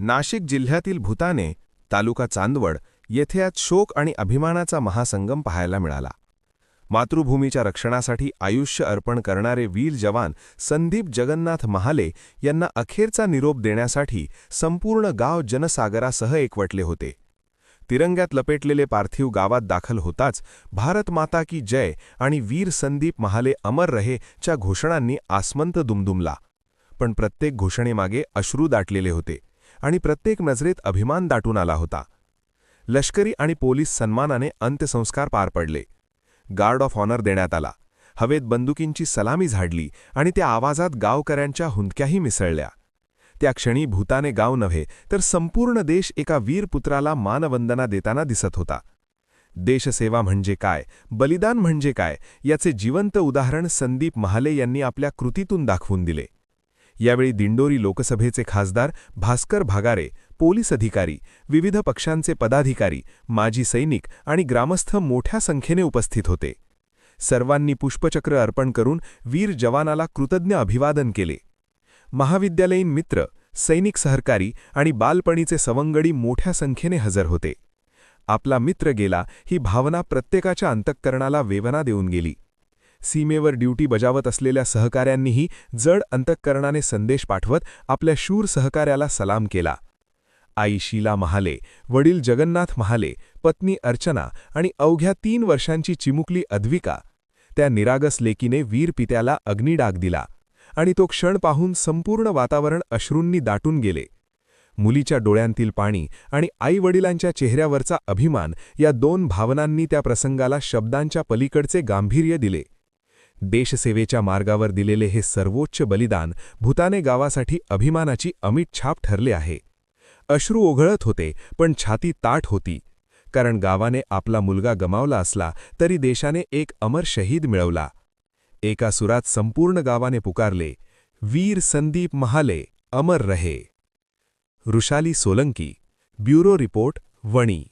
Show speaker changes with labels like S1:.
S1: नाशिक जिल्ह्यातील भूताने, तालुका चांदवड येथे आज शोक आणि अभिमानाचा महासंगम पाहायला मिळाला. मातृभूमीच्या रक्षणासाठी आयुष्य अर्पण करणारे वीर जवान संदीप जगन्नाथ महाले यांना अखेरचा निरोप देण्यासाठी संपूर्ण गाव जनसागरासह एकवटले होते. तिरंग्यात लपेटलेले पार्थिव गावात दाखल होताच भारत माता की जय आणि वीर संदीप महाले अमर रहे च्या घोषणांनी आसमंत दुमदुमला. पण प्रत्येक घोषणेमागे अश्रू दाटलेले होते आणि प्रत्येक नजरेत अभिमान दाटून आला होता. लष्करी आणि पोलीस सन्मानाने अंत्यसंस्कार पार पडले. गार्ड ऑफ ऑनर देण्यात आला. हवेत बंदुकींची सलामी झाडली आणि त्या आवाजात गावकऱ्यांच्या हुंदक्याही मिसळल्या. त्या क्षणी भूताने गाव नव्हे तर संपूर्ण देश एका वीरपुत्राला मानवंदना देताना दिसत होता. देशसेवा म्हणजे काय, बलिदान म्हणजे काय याचे जिवंत उदाहरण संदीप महाले यांनी आपल्या कृतीतून दाखवून दिले. यावेळी दिंडोरी लोकसभेचे खासदार भास्कर भागारे, पोलीस अधिकारी, विविध पक्षांचे पदाधिकारी, माजी सैनिक आणि ग्रामस्थ मोठ्या संख्येने उपस्थित होते. सर्वांनी पुष्पचक्र अर्पण करून वीर जवानाला कृतज्ञ अभिवादन केले. महाविद्यालयीन मित्र, सैनिक सहकारी आणि बालपणीचे सवंगडी मोठ्या संख्येने हजर होते. आपला मित्र गेला ही भावना प्रत्येकाच्या अंतःकरणाला वेदना देऊन गेली. सीमेवर ड्युटी बजावत असलेल्या सहकाऱ्यांनीही जड अंतःकरणाने संदेश पाठवत आपल्या शूर सहकार्याला सलाम केला. आई शीला महाले, वडील जगन्नाथ महाले, पत्नी अर्चना आणि अवघ्या 3 वर्षांची चिमुकली अद्विका, त्या निरागस लेकीने वीर पित्याला अग्निडाग दिला आणि तो क्षण पाहून संपूर्ण वातावरण अश्रूंनी दाटून गेले. मुलीच्या डोळ्यांतील पाणी आणि आईवडिलांच्या चेहऱ्यावरचा अभिमान या 2 भावनांनी त्या प्रसंगाला शब्दांच्या पलीकडचे गांभीर्य दिले. देशसेवेच्या मार्गावर दिलेले हे सर्वोच्च बलिदान भूताने गावासाठी अभिमानाची अमिट छाप ठरले आहे. अश्रू ओघळत होते पण छाती ताठ होती, कारण गावाने आपला मुलगा गमावला असला तरी देशाने एक अमर शहीद मिळवला. एका सुरात संपूर्ण गावाने पुकारले, वीर संदीप महाले अमर रहे. Rushali Solanki, bureau report, Wani.